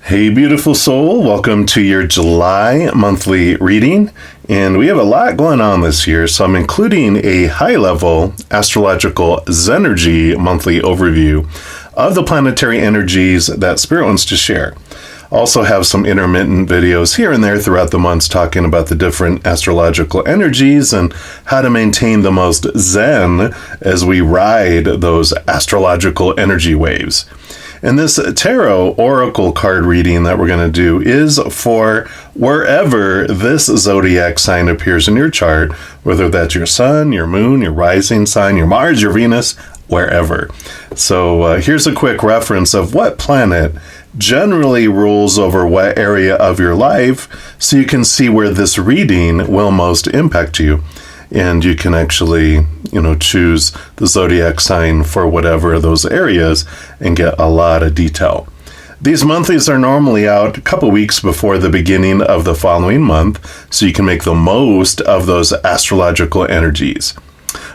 Hey, beautiful soul. Welcome to your July monthly reading. And we have a lot going on this year, so I'm including a high-level Astrological Zen-ergy monthly overview of the planetary energies that Spirit wants to share. Also have some intermittent videos here and there throughout the months talking about the different astrological energies and how to maintain the most zen as we ride those astrological energy waves. And this tarot oracle card reading that we're going to do is for wherever this zodiac sign appears in your chart, whether that's your sun, your moon, your rising sign, your Mars, your Venus, wherever. So here's a quick reference of what planet generally rules over what area of your life, so you can see where this reading will most impact you. And you can actually, choose the zodiac sign for whatever of those areas and get a lot of detail. These monthlies are normally out a couple weeks before the beginning of the following month, so you can make the most of those astrological energies.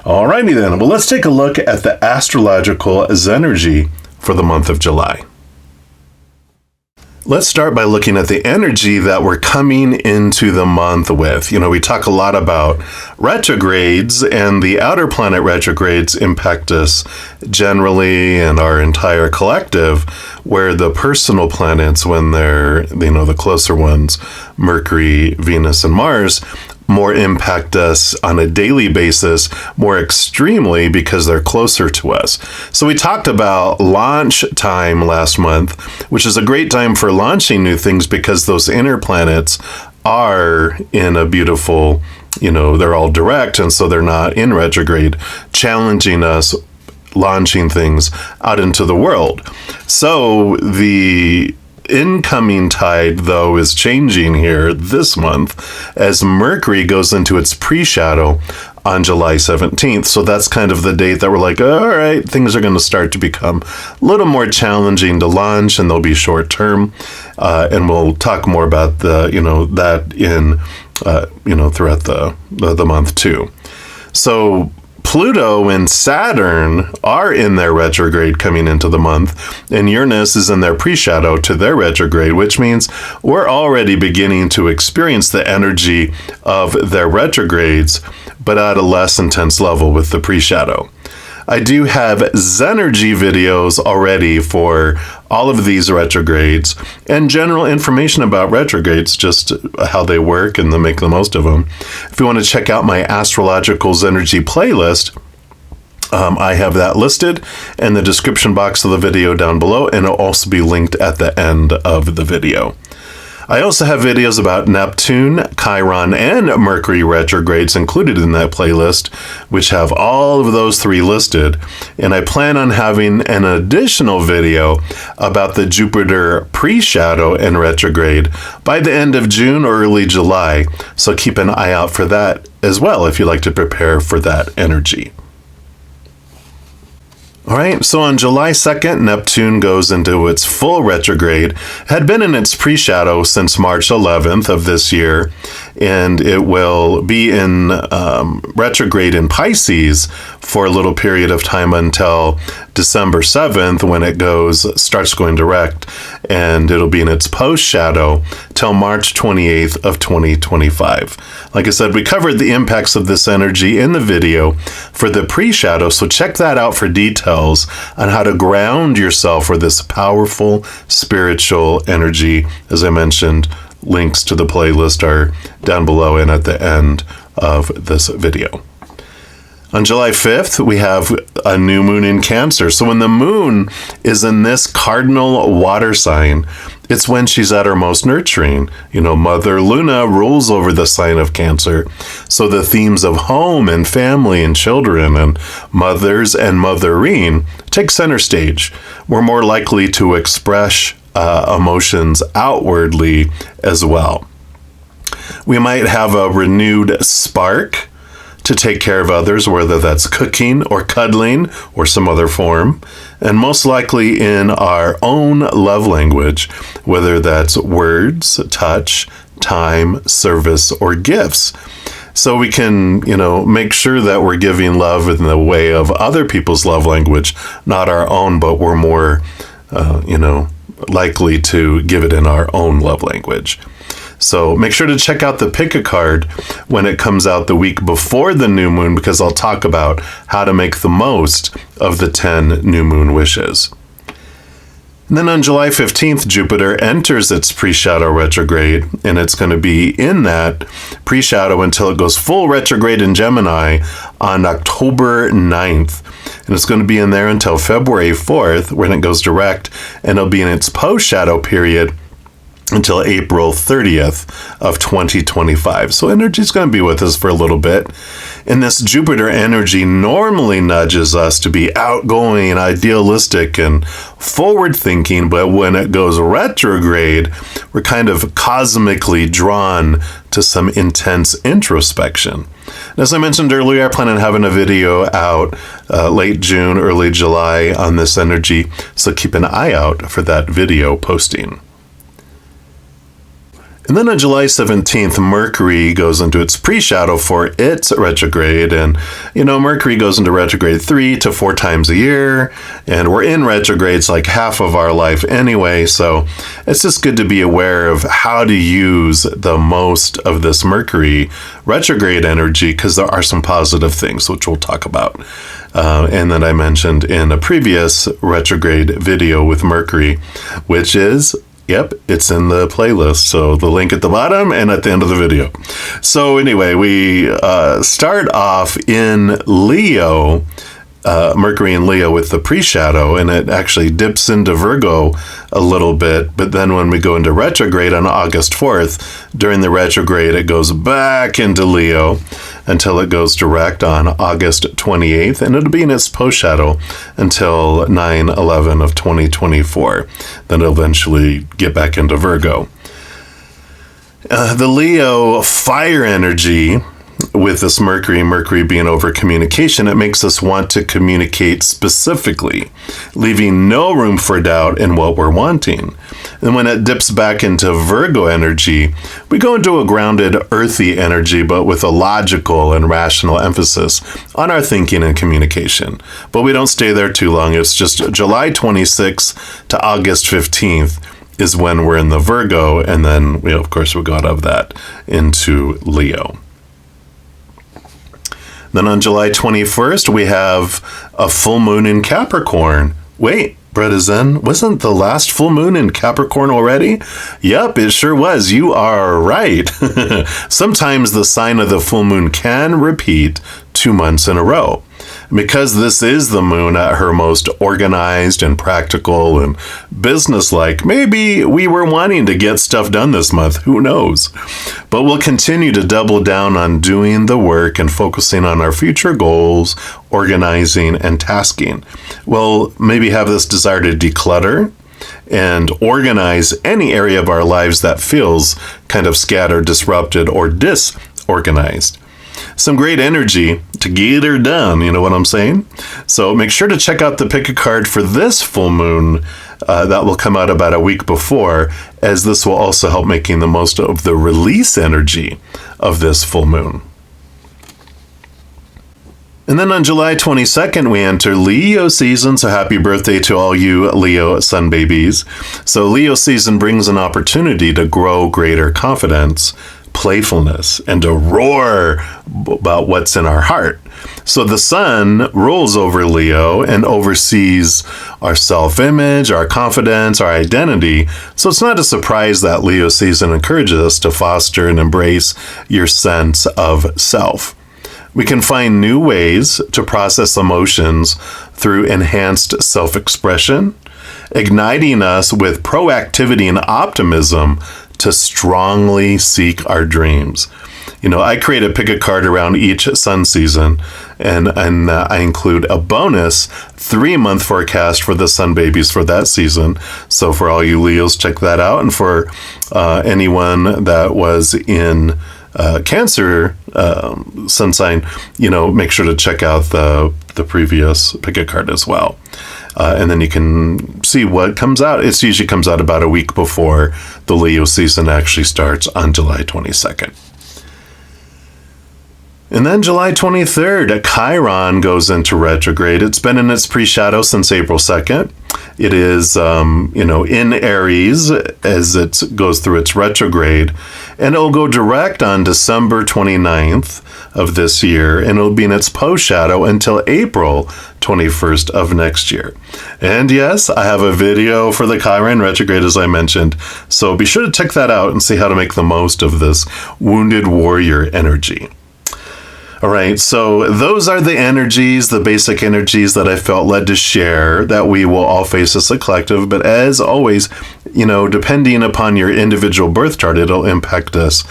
Alrighty then, well, let's take a look at the Astrological Zen-ergy for the month of July. Let's start by looking at the energy that we're coming into the month with. We talk a lot about retrogrades, and the outer planet retrogrades impact us generally and our entire collective, where the personal planets, when they're, the closer ones, Mercury, Venus, and Mars, more impact us on a daily basis more extremely because they're closer to us. So we talked about launch time last month, which is a great time for launching new things because those inner planets are in a beautiful, they're all direct, and so they're not in retrograde, challenging us, launching things out into the world. So the incoming tide, though, is changing here this month as Mercury goes into its pre-shadow on July 17th. So that's kind of the date that we're like, all right, things are going to start to become a little more challenging to launch, and they'll be short term. And we'll talk more about that in, throughout the month too. So Pluto and Saturn are in their retrograde coming into the month, and Uranus is in their pre-shadow to their retrograde, which means we're already beginning to experience the energy of their retrogrades, but at a less intense level with the pre-shadow. I do have Zen-ergy videos already for all of these retrogrades and general information about retrogrades, just how they work and to make the most of them. If you want to check out my Astrological Zen-ergy playlist, I have that listed in the description box of the video down below, and it'll also be linked at the end of the video. I also have videos about Neptune, Chiron, and Mercury retrogrades included in that playlist, which have all of those three listed. And I plan on having an additional video about the Jupiter pre-shadow and retrograde by the end of June or early July. So keep an eye out for that as well if you'd like to prepare for that energy. All right, so on July 2nd, Neptune goes into its full retrograde. It had been in its pre-shadow since March 11th of this year, and it will be in retrograde in Pisces for a little period of time until December 7th when it starts going direct, and it'll be in its post-shadow till March 28th of 2025. Like I said, we covered the impacts of this energy in the video for the pre-shadow, so check that out for details on how to ground yourself for this powerful spiritual energy. As I mentioned, links to the playlist are down below and at the end of this video. On July 5th, we have a new moon in Cancer. So when the moon is in this cardinal water sign, it's when she's at her most nurturing. Mother Luna rules over the sign of Cancer. So the themes of home and family and children and mothers and mothering take center stage. We're more likely to express emotions outwardly as well. We might have a renewed spark to take care of others, whether that's cooking or cuddling or some other form, and most likely in our own love language, whether that's words, touch, time, service, or gifts. So we can, make sure that we're giving love in the way of other people's love language, not our own, but we're more, likely to give it in our own love language. So make sure to check out the Pick a Card when it comes out the week before the new moon, because I'll talk about how to make the most of the 10 new moon wishes. And then on July 15th, Jupiter enters its pre-shadow retrograde, and it's going to be in that pre-shadow until it goes full retrograde in Gemini on October 9th. And it's going to be in there until February 4th, when it goes direct, and it'll be in its post-shadow period until April 30th of 2025. So energy is going to be with us for a little bit. And this Jupiter energy normally nudges us to be outgoing, idealistic, and forward-thinking, but when it goes retrograde, we're kind of cosmically drawn to some intense introspection. And as I mentioned earlier, I plan on having a video out late June, early July on this energy, so keep an eye out for that video posting. And then on July 17th, Mercury goes into its pre-shadow for its retrograde. And, Mercury goes into retrograde 3 to 4 times a year. And we're in retrogrades like half of our life anyway. So it's just good to be aware of how to use the most of this Mercury retrograde energy, because there are some positive things, which we'll talk about. And that I mentioned in a previous retrograde video with Mercury, which is... Yep, it's in the playlist. So the link at the bottom and at the end of the video. So anyway, we start off in Leo, Mercury in Leo with the pre-shadow, and it actually dips into Virgo a little bit. But then when we go into retrograde on August 4th, during the retrograde, it goes back into Leo until it goes direct on August 28th, and it'll be in its post-shadow until 9/11 of 2024. Then it'll eventually get back into Virgo. The Leo fire energy, with this Mercury being over communication, it makes us want to communicate specifically, leaving no room for doubt in what we're wanting. And when it dips back into Virgo energy, we go into a grounded, earthy energy, but with a logical and rational emphasis on our thinking and communication. But we don't stay there too long. It's just July 26th to August 15th is when we're in the Virgo, and then, of course, we go out of that into Leo. Then on July 21st, we have a full moon in Capricorn. Wait, Bretta Zen, wasn't the last full moon in Capricorn already? Yep, it sure was. You are right. Sometimes the sign of the full moon can repeat 2 months in a row. Because this is the moon at her most organized and practical and businesslike, maybe we were wanting to get stuff done this month. Who knows? But we'll continue to double down on doing the work and focusing on our future goals, organizing, and tasking. We'll maybe have this desire to declutter and organize any area of our lives that feels kind of scattered, disrupted, or disorganized. Some great energy to get her done, you know what I'm saying? So make sure to check out the Pick a Card for this full moon that will come out about a week before, as this will also help making the most of the release energy of this full moon. And then on July 22nd, we enter Leo season, so happy birthday to all you Leo sun babies. So Leo season brings an opportunity to grow greater confidence, playfulness, and to roar about what's in our heart. So the sun rules over Leo and oversees our self-image, our confidence, our identity. So it's not a surprise that Leo season encourages us to foster and embrace your sense of self. We can find new ways to process emotions through enhanced self-expression, igniting us with proactivity and optimism to strongly seek our dreams. I create a Pick a Card around each sun season, and I include a bonus 3-month forecast for the sun babies for that season. So for all you Leos, check that out. And for anyone that was in Cancer sun sign, make sure to check out the previous Pick a Card as well. And then you can see what comes out. It usually comes out about a week before the Leo season actually starts on July 22nd. And then July 23rd, Chiron goes into retrograde. It's been in its pre-shadow since April 2nd. It is, in Aries as it goes through its retrograde, and it'll go direct on December 29th of this year, and it'll be in its post shadow until April 21st of next year. And yes, I have a video for the Chiron retrograde, as I mentioned, so be sure to check that out and see how to make the most of this wounded warrior energy. All right, so those are the energies, the basic energies that I felt led to share that we will all face as a collective. But as always, depending upon your individual birth chart, it'll impact us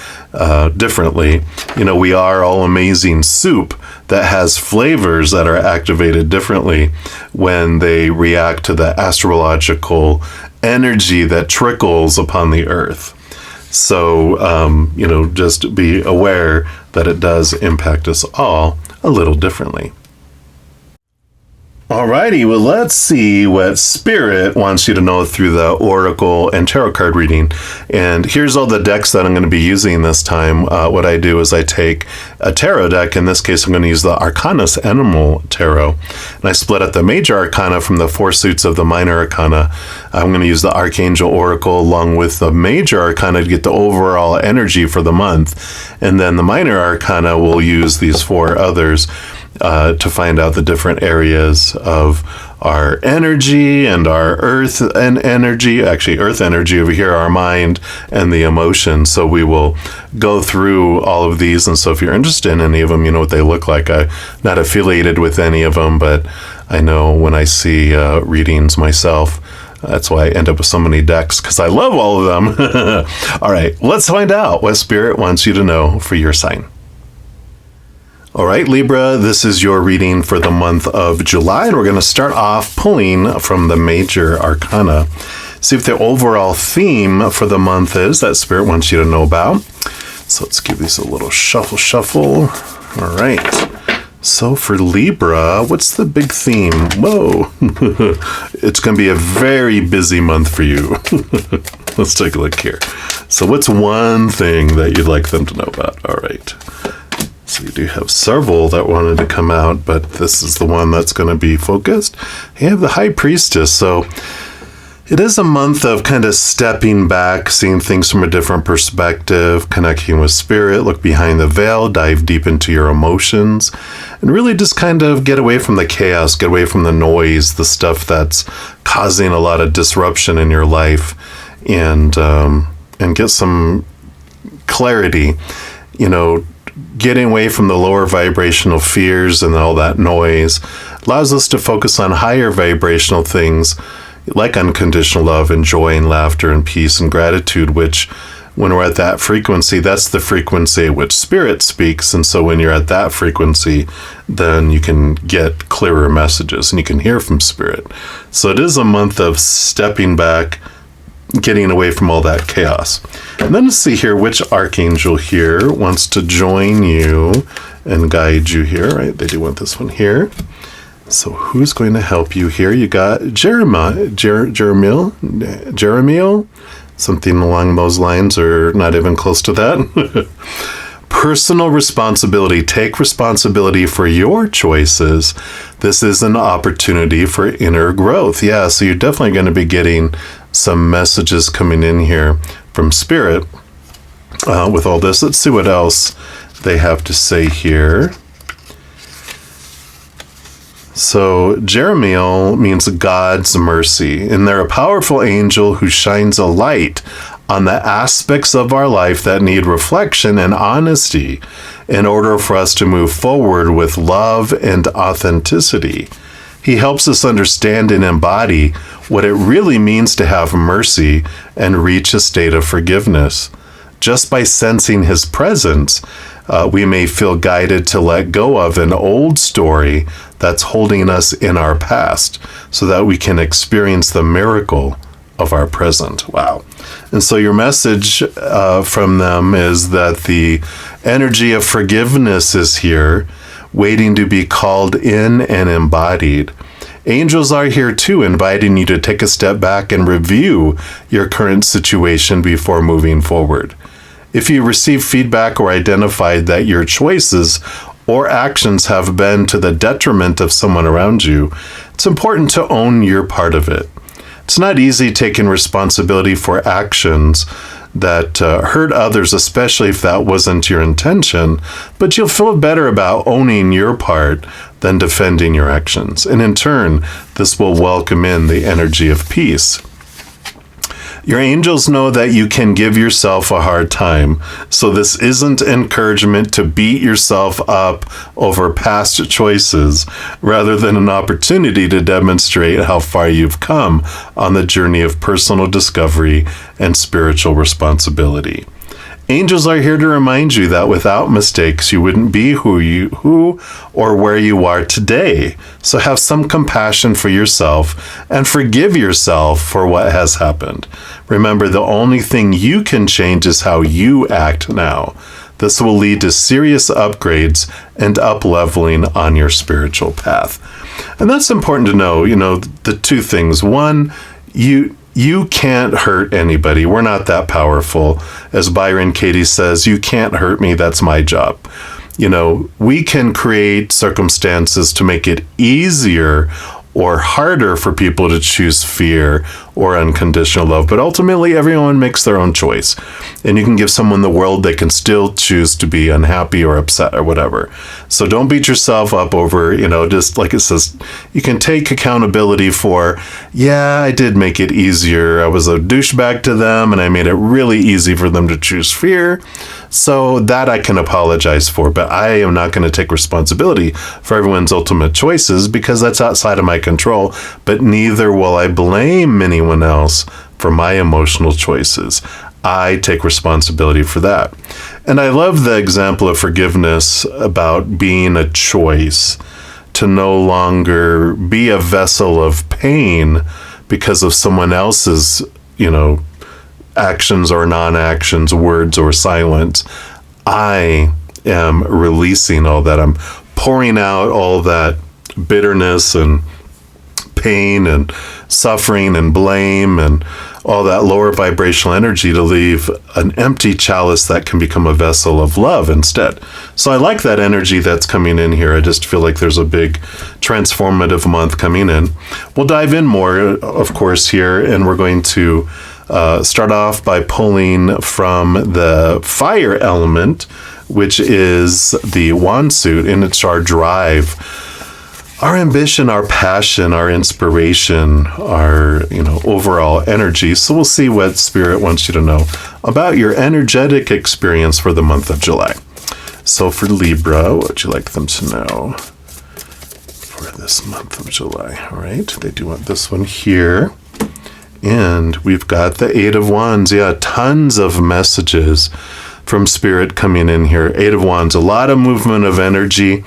differently. We are all amazing soup that has flavors that are activated differently when they react to the astrological energy that trickles upon the earth. So, just be aware that it does impact us all a little differently. Alrighty, well, let's see what Spirit wants you to know through the Oracle and Tarot card reading. And here's all the decks that I'm going to be using this time. What I do is I take a tarot deck. In this case, I'm going to use the Arcanus Animal Tarot. And I split up the major arcana from the four suits of the minor arcana. I'm going to use the Archangel Oracle along with the major arcana to get the overall energy for the month. And then the minor arcana will use these four others to find out the different areas of our energy and our earth and energy, actually earth energy over here, our mind and the emotions. So we will go through all of these. And so if you're interested in any of them, you know what they look like. I'm not affiliated with any of them, but I know when I see readings myself, that's why I end up with so many decks, because I love all of them. All right, let's find out what Spirit wants you to know for your sign. All right, Libra, this is your reading for the month of July, and we're going to start off pulling from the major arcana. See if the overall theme for the month is that Spirit wants you to know about. So let's give these a little shuffle. All right. So for Libra, what's the big theme? Whoa. It's going to be a very busy month for you. Let's take a look here. So what's one thing that you'd like them to know about? All right. So you do have several that wanted to come out, but this is the one that's going to be focused. You have the High Priestess. So it is a month of kind of stepping back, seeing things from a different perspective, connecting with Spirit, look behind the veil, dive deep into your emotions, and really just kind of get away from the chaos, get away from the noise, the stuff that's causing a lot of disruption in your life, and get some clarity. Getting away from the lower vibrational fears and all that noise allows us to focus on higher vibrational things like unconditional love and joy and laughter and peace and gratitude, which when we're at that frequency, that's the frequency at which Spirit speaks. And so when you're at that frequency, then you can get clearer messages and you can hear from Spirit. So it is a month of stepping back, getting away from all that chaos. And then let's see here which archangel here wants to join you and guide you here, right? They do want this one here. So who's going to help you here? You got Jeremiel, something along those lines, or not even close to that. Personal responsibility. Take responsibility for your choices. This is an opportunity for inner growth. Yeah, so you're definitely going to be getting some messages coming in here from Spirit with all this. Let's see what else they have to say here. So Jeremiel means God's mercy, and they're a powerful angel who shines a light on the aspects of our life that need reflection and honesty in order for us to move forward with love and authenticity. He helps us understand and embody what it really means to have mercy and reach a state of forgiveness. Just by sensing his presence, we may feel guided to let go of an old story that's holding us in our past so that we can experience the miracle of our present. Wow. And so your message from them is that the energy of forgiveness is here, waiting to be called in and embodied. Angels are here too, inviting you to take a step back and review your current situation before moving forward. If you receive feedback or identified that your choices or actions have been to the detriment of someone around you, it's important to own your part of it. It's not easy taking responsibility for actions that hurt others, especially if that wasn't your intention, but you'll feel better about owning your part than defending your actions. And in turn, this will welcome in the energy of peace. Your angels know that you can give yourself a hard time, so this isn't encouragement to beat yourself up over past choices, rather than an opportunity to demonstrate how far you've come on the journey of personal discovery and spiritual responsibility. Angels are here to remind you that without mistakes, you wouldn't be who or where you are today. So have some compassion for yourself and forgive yourself for what has happened. Remember, the only thing you can change is how you act now. This will lead to serious upgrades and up-leveling on your spiritual path. And that's important to know, the two things. One, you can't hurt anybody. We're not that powerful. As Byron Katie says, you can't hurt me. That's my job. We can create circumstances to make it easier or harder for people to choose fear or unconditional love. But ultimately, everyone makes their own choice. And you can give someone the world, they can still choose to be unhappy or upset or whatever. So don't beat yourself up over, just like it says, you can take accountability for, I did make it easier. I was a douchebag to them and I made it really easy for them to choose fear. So that I can apologize for, but I am not going to take responsibility for everyone's ultimate choices because that's outside of my control, but neither will I blame anyone else for my emotional choices. I take responsibility for that. And I love the example of forgiveness about being a choice to no longer be a vessel of pain because of someone else's, actions or non-actions, words or silence. I am releasing all that. I'm pouring out all that bitterness and pain and suffering and blame and all that lower vibrational energy to leave an empty chalice that can become a vessel of love instead. So I like that energy that's coming in here. I just feel like there's a big transformative month coming in. We'll dive in more, of course, here, and we're going to start off by pulling from the fire element, which is the wand suit, and it's our drive, our ambition, our passion, our inspiration, our overall energy. So we'll see what Spirit wants you to know about your energetic experience for the month of July. So for Libra, what would you like them to know for this month of July? All right, they do want this one here. And we've got the Eight of Wands. Yeah, tons of messages from Spirit coming in here. Eight of Wands, a lot of movement of energy.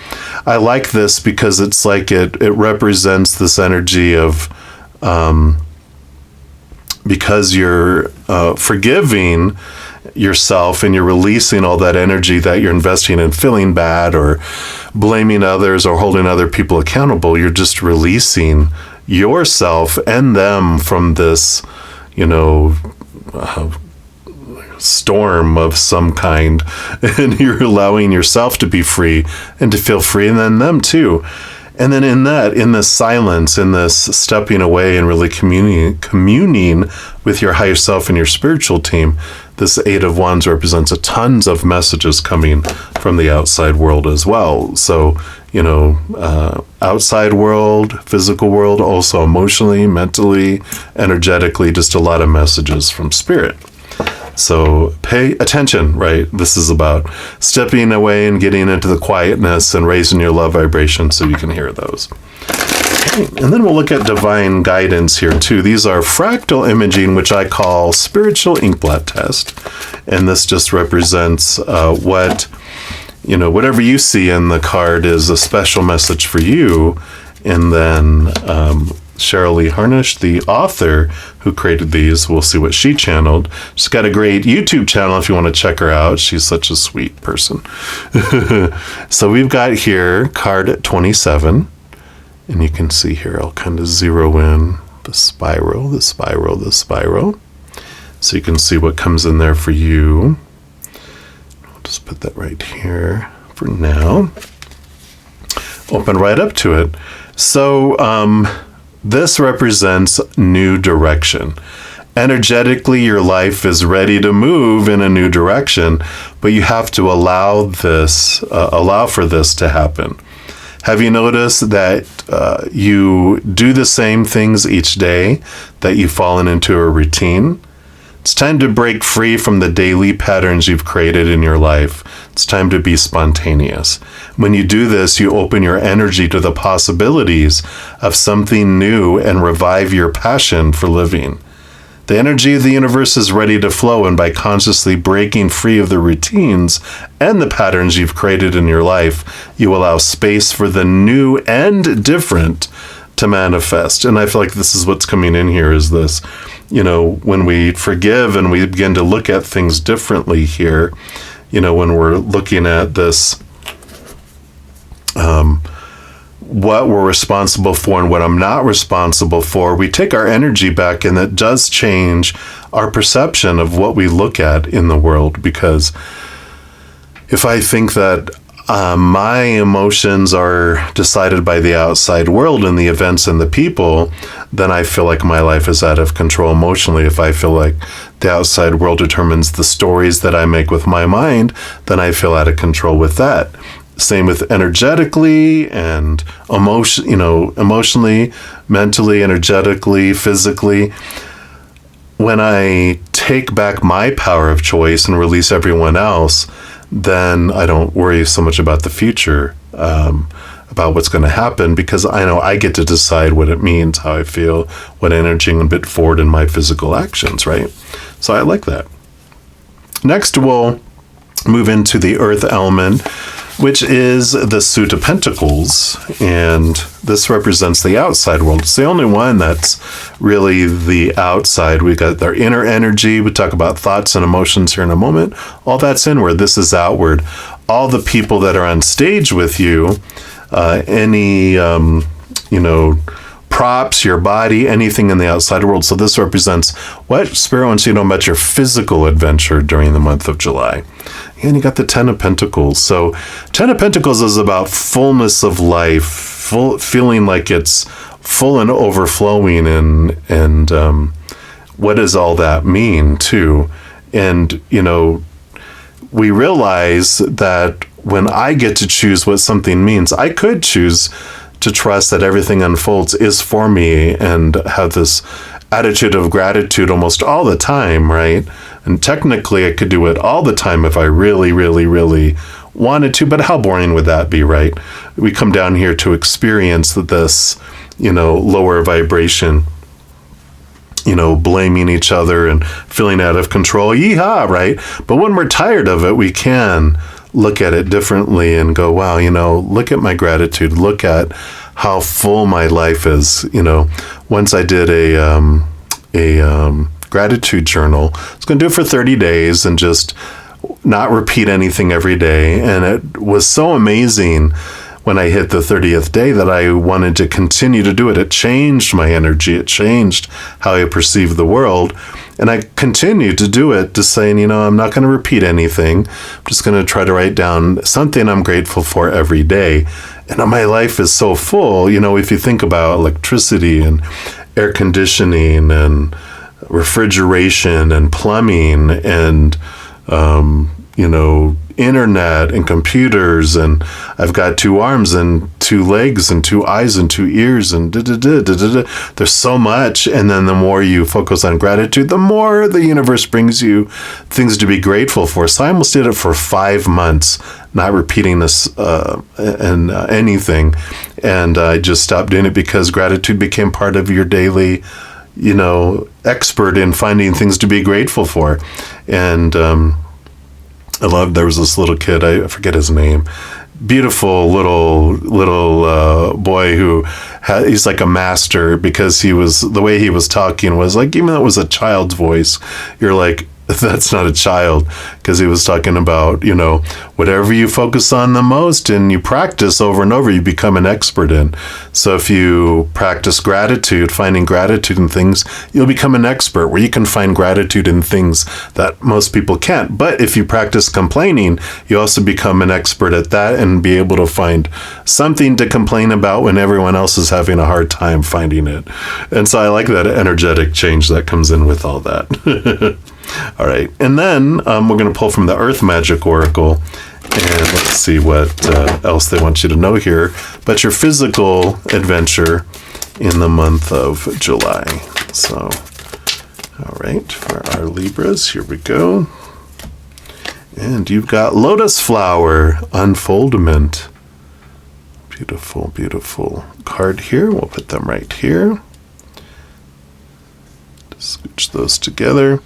I like this because it's like it represents this energy of because you're forgiving yourself and you're releasing all that energy that you're investing in feeling bad or blaming others or holding other people accountable. You're just releasing yourself and them from this, storm of some kind, and you're allowing yourself to be free and to feel free, and then them too. And then in this silence, in this stepping away and really communing with your higher self and your spiritual team, this Eight of Wands represents a tons of messages coming from the outside world as well. So, outside world, physical world, also emotionally, mentally, energetically, just a lot of messages from Spirit. So pay attention, right? This is about stepping away and getting into the quietness and raising your love vibration so you can hear those. Okay. And then we'll look at divine guidance here too. These are fractal imaging, which I call spiritual inkblot test. And this just represents whatever you see in the card is a special message for you. And then Cheryl Lee Harnish, the author who created these, we'll see what she channeled. She's got a great YouTube channel if you want to check her out. She's such a sweet person. So we've got here card 27. And you can see here, I'll kind of zero in the spiral, the spiral, the spiral. So you can see what comes in there for you. I'll just put that right here for now. Open right up to it. So, This represents new direction. Energetically, your life is ready to move in a new direction, but you have to allow for this to happen. Have you noticed that you do the same things each day, that you've fallen into a routine? It's time to break free from the daily patterns you've created in your life. It's time to be spontaneous. When you do this, you open your energy to the possibilities of something new and revive your passion for living. The energy of the universe is ready to flow, and by consciously breaking free of the routines and the patterns you've created in your life, you allow space for the new and different to manifest. And I feel like this is what's coming in here, is this, when we forgive and we begin to look at things differently here, when we're looking at this, what we're responsible for and what I'm not responsible for, we take our energy back, and that does change our perception of what we look at in the world. Because if I think that my emotions are decided by the outside world and the events and the people, then I feel like my life is out of control emotionally. If I feel like the outside world determines the stories that I make with my mind, then I feel out of control with that. Same with energetically and emotionally, mentally, energetically, physically. When I take back my power of choice and release everyone else, then I don't worry so much about the future, about what's going to happen, because I know I get to decide what it means, how I feel, what energy I'm going to put forward in my physical actions, right? So I like that. Next, we'll move into the earth element, which is the Suit of Pentacles, and this represents the outside world. It's the only one that's really the outside. We got their inner energy. We talk about thoughts and emotions here in a moment. All that's inward. This is outward. All the people that are on stage with you, any props, your body, anything in the outside world. So this represents what Spirit wants you to know about your physical adventure during the month of July. And you got the Ten of Pentacles. So Ten of Pentacles is about fullness of life, feeling like it's full and overflowing, and what does all that mean too? And we realize that when I get to choose what something means, I could choose to trust that everything unfolds is for me and have this attitude of gratitude almost all the time, right? And technically I could do it all the time if I really, really, really wanted to, but how boring would that be, right? We come down here to experience this, lower vibration, blaming each other and feeling out of control. Yeehaw, right? But when we're tired of it, we can look at it differently and go, wow, look at my gratitude. Look at how full my life is. Once I did a gratitude journal. I was going to do it for 30 days and just not repeat anything every day. And it was so amazing when I hit the 30th day that I wanted to continue to do it. It changed my energy. It changed how I perceive the world. And I continued to do it, just saying, I'm not going to repeat anything. I'm just going to try to write down something I'm grateful for every day. And my life is so full. If you think about electricity and air conditioning and refrigeration and plumbing and, internet and computers, and I've got 2 arms and 2 legs and 2 eyes and 2 ears and there's so much. And then the more you focus on gratitude, the more the universe brings you things to be grateful for. So I almost did it for 5 months, not repeating this anything. And I just stopped doing it because gratitude became part of your daily, expert in finding things to be grateful for. And there was this little kid, I forget his name, beautiful little boy who he's like a master, because the way he was talking was like, even though it was a child's voice, you're like, that's not a child, because he was talking about, whatever you focus on the most and you practice over and over, you become an expert in. So if you practice gratitude, finding gratitude in things, you'll become an expert where you can find gratitude in things that most people can't. But if you practice complaining, you also become an expert at that and be able to find something to complain about when everyone else is having a hard time finding it. And so I like that energetic change that comes in with all that. All right, and then we're going to pull from the Earth Magic Oracle, and let's see what else they want you to know here. But your physical adventure in the month of July. So, all right, for our Libras, here we go. And you've got Lotus Flower Unfoldment. Beautiful, beautiful card here. We'll put them right here. Scooch those together.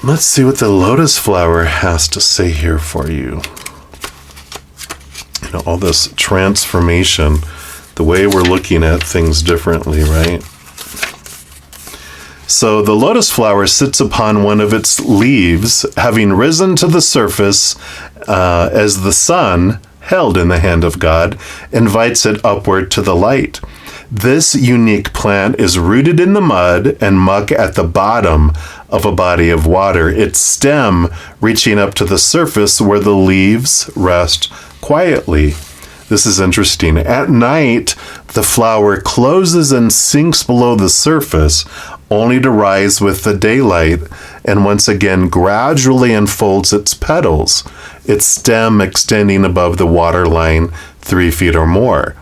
Let's see what the lotus flower has to say here for you. All this transformation, the way we're looking at things differently, right? So the lotus flower sits upon one of its leaves, having risen to the surface as the sun, held in the hand of God, invites it upward to the light. This unique plant is rooted in the mud and muck at the bottom of a body of water, its stem reaching up to the surface where the leaves rest quietly. This is interesting. At night, the flower closes and sinks below the surface, only to rise with the daylight, and once again gradually unfolds its petals, its stem extending above the waterline 3 feet or more.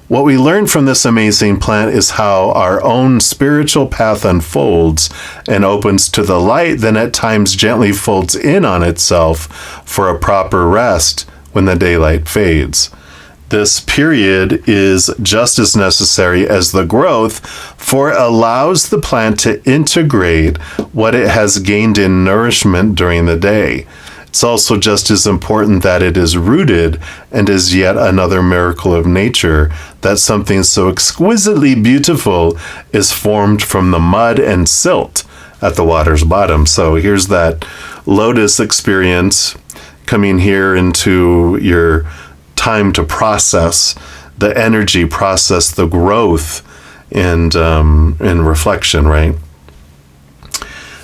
What we learn from this amazing plant is how our own spiritual path unfolds and opens to the light, then at times gently folds in on itself for a proper rest when the daylight fades. This period is just as necessary as the growth, for it allows the plant to integrate what it has gained in nourishment during the day. It's also just as important that it is rooted, and is yet another miracle of nature that something so exquisitely beautiful is formed from the mud and silt at the water's bottom. So here's that lotus experience coming here into your time to process the energy, process the growth, and reflection, right?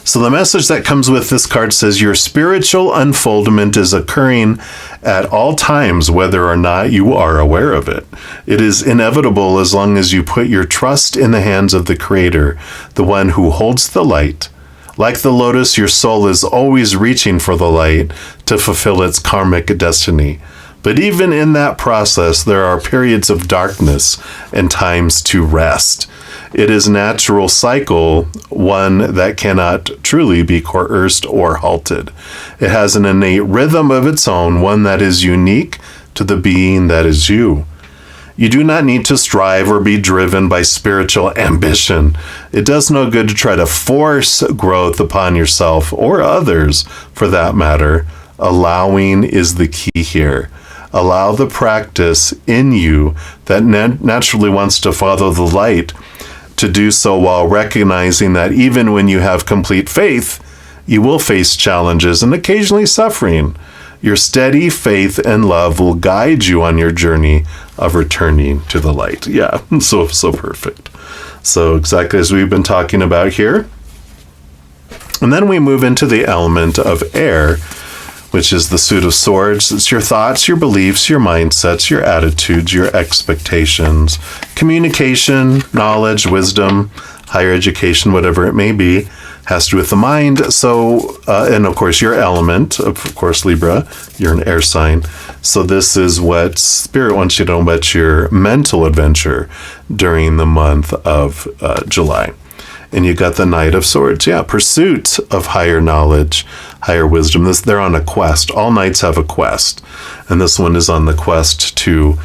So the message that comes with this card says your spiritual unfoldment is occurring at all times, whether or not you are aware of it. It is inevitable as long as you put your trust in the hands of the Creator, the one who holds the light. Like the lotus, your soul is always reaching for the light to fulfill its karmic destiny. But even in that process, there are periods of darkness and times to rest. It is a natural cycle, one that cannot truly be coerced or halted. It has an innate rhythm of its own, one that is unique to the being that is you. You do not need to strive or be driven by spiritual ambition. It does no good to try to force growth upon yourself or others, for that matter. Allowing is the key here. Allow the practice in you that naturally wants to follow the light to do so, while recognizing that even when you have complete faith, you will face challenges and occasionally suffering. Your steady faith and love will guide you on your journey of returning to the light. Yeah, so perfect. So exactly as we've been talking about here. And then we move into the element of air, which is the Suit of Swords. It's your thoughts, your beliefs, your mindsets, your attitudes, your expectations, communication, knowledge, wisdom, higher education, whatever it may be, has to do with the mind. So, and of course, your element, of course, Libra, you're an air sign. So this is what Spirit wants you to know about your mental adventure during the month of July. And you got the Knight of Swords. Yeah, pursuit of higher knowledge, higher wisdom. They're on a quest. All knights have a quest. And this one is on the quest to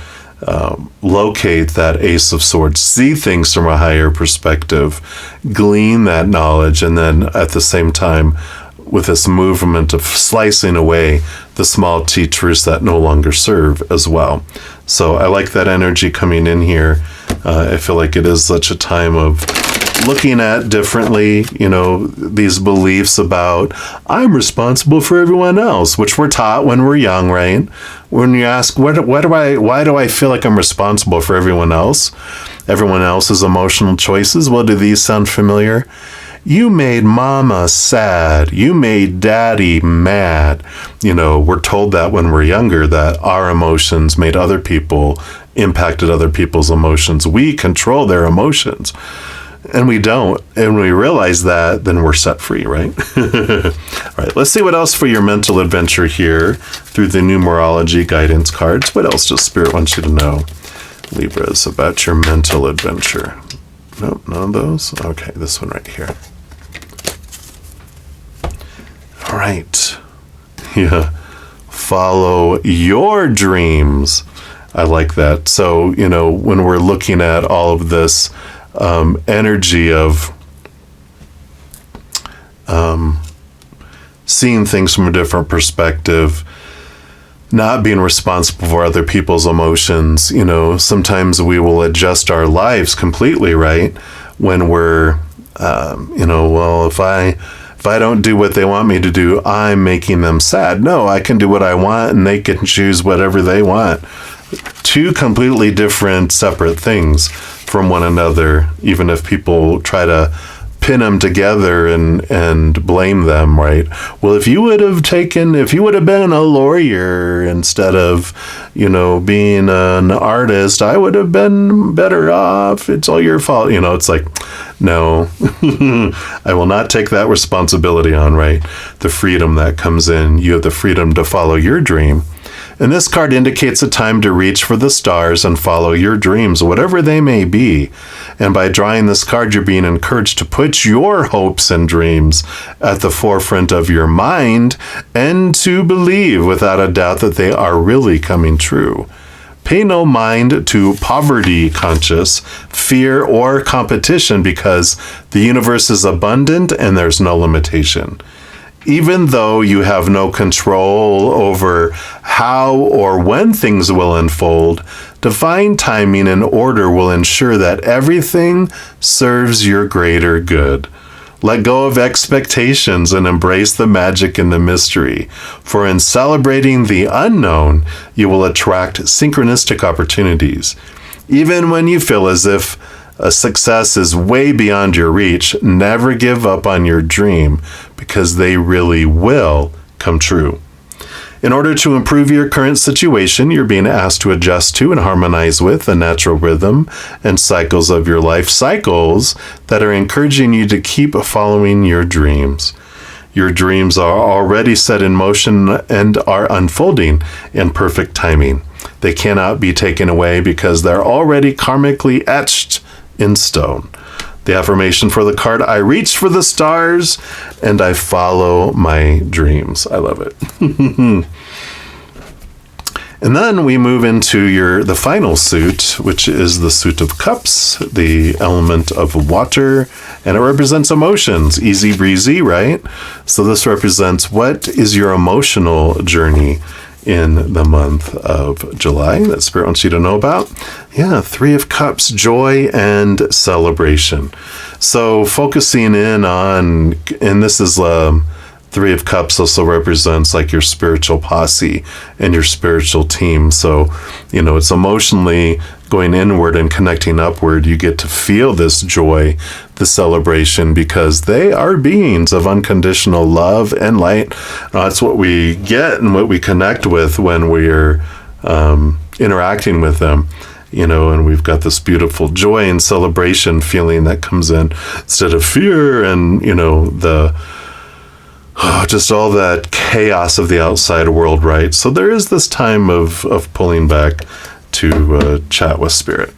locate that Ace of Swords, see things from a higher perspective, glean that knowledge, and then at the same time, with this movement of slicing away the small teachers that no longer serve as well. So I like that energy coming in here. I feel like it is such a time of looking at differently, these beliefs about I'm responsible for everyone else, which we're taught when we're young, right? When you ask, why do I feel like I'm responsible for everyone else's emotional choices? Well, do these sound familiar? You made mama sad. You made daddy mad. We're told that when we're younger, that our emotions made other people, impacted other people's emotions. We control their emotions. And we don't. And when we realize that, then we're set free, right? All right, let's see what else for your mental adventure here through the numerology guidance cards. What else does Spirit want you to know, Libras, about your mental adventure? Nope, none of those? Okay, this one right here. All right. Yeah. Follow your dreams. I like that. So, when we're looking at all of this energy of seeing things from a different perspective, not being responsible for other people's emotions, sometimes we will adjust our lives completely, right? When we're, well, if I don't do what they want me to do, I'm making them sad. No, I can do what I want and they can choose whatever they want. Two completely different, separate things from one another, even if people try to pin them together and blame them, right? Well, if you would have been a lawyer instead of, being an artist, I would have been better off. It's all your fault. It's like, no, I will not take that responsibility on, right? The freedom that comes in, you have the freedom to follow your dream. And this card indicates a time to reach for the stars and follow your dreams, whatever they may be. And by drawing this card, you're being encouraged to put your hopes and dreams at the forefront of your mind and to believe without a doubt that they are really coming true. Pay no mind to poverty conscious, fear, or competition because the universe is abundant and there's no limitation. Even though you have no control over how or when things will unfold, divine timing and order will ensure that everything serves your greater good. Let go of expectations and embrace the magic in the mystery, for in celebrating the unknown, you will attract synchronistic opportunities. Even when you feel as if a success is way beyond your reach, never give up on your dream because they really will come true. In order to improve your current situation, you're being asked to adjust to and harmonize with the natural rhythm and cycles of your life, cycles that are encouraging you to keep following your dreams. Your dreams are already set in motion and are unfolding in perfect timing. They cannot be taken away because they're already karmically etched in stone. The affirmation for the card, I reach for the stars and I follow my dreams. I love it. And then we move into the final suit, which is the suit of cups, the element of water, and it represents emotions. Easy breezy, right? So this represents what is your emotional journey in the month of July that Spirit wants you to know about. Yeah, Three of Cups, joy and celebration. So focusing in on, and this is Three of Cups also represents like your spiritual posse and your spiritual team. So, it's emotionally going inward and connecting upward. You get to feel this joy, the celebration, because they are beings of unconditional love and light. That's what we get and what we connect with when we're interacting with them. And we've got this beautiful joy and celebration feeling that comes in instead of fear and, just all that chaos of the outside world, right? So there is this time of pulling back to chat with Spirit,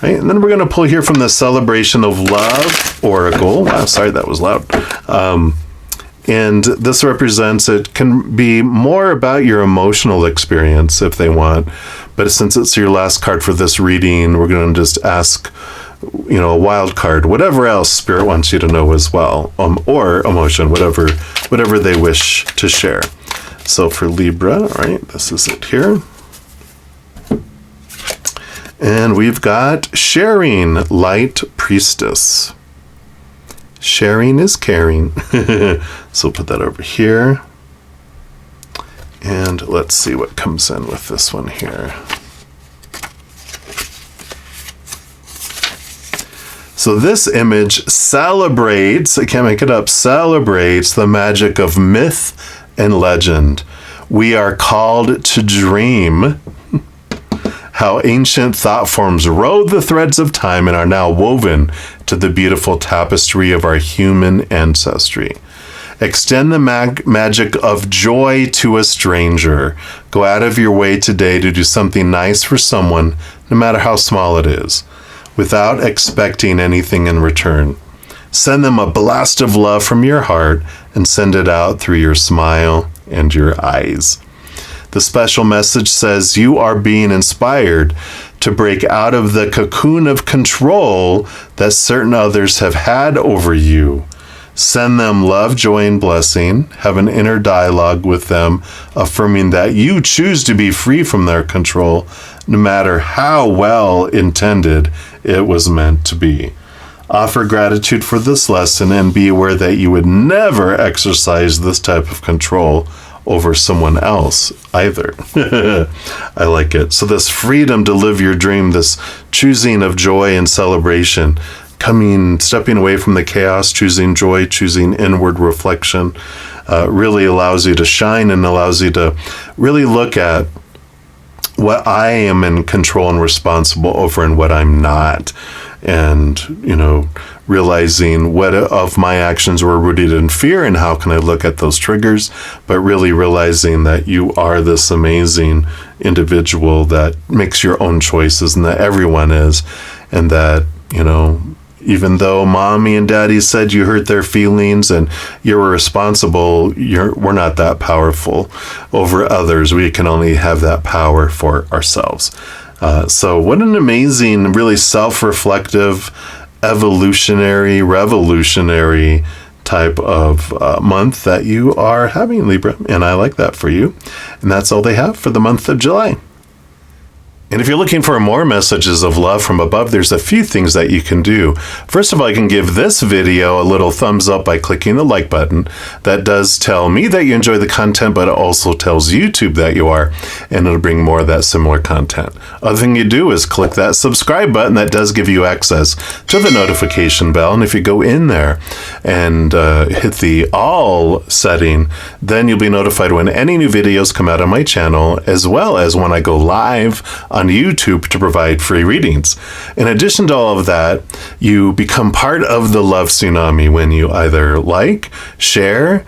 right? And then we're going to pull here from the Celebration of Love Oracle. Wow, sorry, that was loud. And this represents, it can be more about your emotional experience if they want. But since it's your last card for this reading, we're going to just ask, a wild card, whatever else Spirit wants you to know as well, or emotion, whatever they wish to share. So for Libra, all right, this is it here. And we've got Sharing, Light Priestess. Sharing is caring. So we'll put that over here. And let's see what comes in with this one here. So this image celebrates, I can't make it up, celebrates the magic of myth and legend. We are called to dream how ancient thought forms rode the threads of time and are now woven to the beautiful tapestry of our human ancestry. Extend the magic of joy to a stranger. Go out of your way today to do something nice for someone, no matter how small it is, without expecting anything in return. Send them a blast of love from your heart and send it out through your smile and your eyes. The special message says you are being inspired to break out of the cocoon of control that certain others have had over you. Send them love, joy, and blessing. Have an inner dialogue with them, affirming that you choose to be free from their control, no matter how well intended it was meant to be. Offer gratitude for this lesson and be aware that you would never exercise this type of control over someone else either. I like it. So this freedom to live your dream, this choosing of joy and celebration, stepping away from the chaos, choosing joy, choosing inward reflection, really allows you to shine and allows you to really look at what I am in control and responsible over and what I'm not. And, realizing what of my actions were rooted in fear and how can I look at those triggers, but really realizing that you are this amazing individual that makes your own choices and that everyone is. And that, even though mommy and daddy said you hurt their feelings and you were responsible, we're not that powerful over others. We can only have that power for ourselves. So what an amazing, really self-reflective, evolutionary, revolutionary type of month that you are having, Libra. And I like that for you. And that's all they have for the month of July. And if you're looking for more messages of love from above, there's a few things that you can do. First of all, you can give this video a little thumbs up by clicking the like button. That does tell me that you enjoy the content, but it also tells YouTube that you are, and it'll bring more of that similar content. Other thing you do is click that subscribe button. That does give you access to the notification bell. And if you go in there and hit the all setting, then you'll be notified when any new videos come out on my channel, as well as when I go live on YouTube to provide free readings. In addition to all of that, you become part of the love tsunami when you either like, share,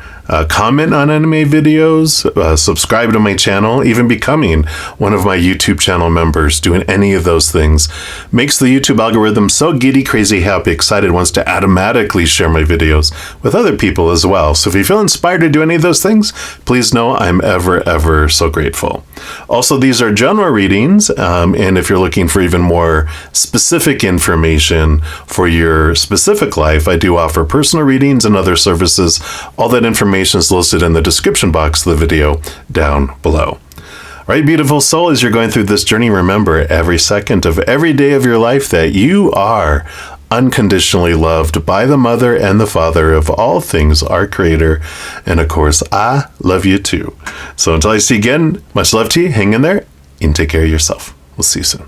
comment on anime videos, subscribe to my channel, even becoming one of my YouTube channel members. Doing any of those things makes the YouTube algorithm so giddy, crazy, happy, excited, wants to automatically share my videos with other people as well. So if you feel inspired to do any of those things, please know I'm ever so grateful. Also, these are general readings, and if you're looking for even more specific information for your specific life, I do offer personal readings and other services. All that information is listed in the description box of the video down below. All right, beautiful soul, as you're going through this journey, remember every second of every day of your life that you are unconditionally loved by the Mother and the Father of all things, our Creator. And of course, I love you too. So until I see you again, much love to you. Hang in there and take care of yourself. We'll see you soon.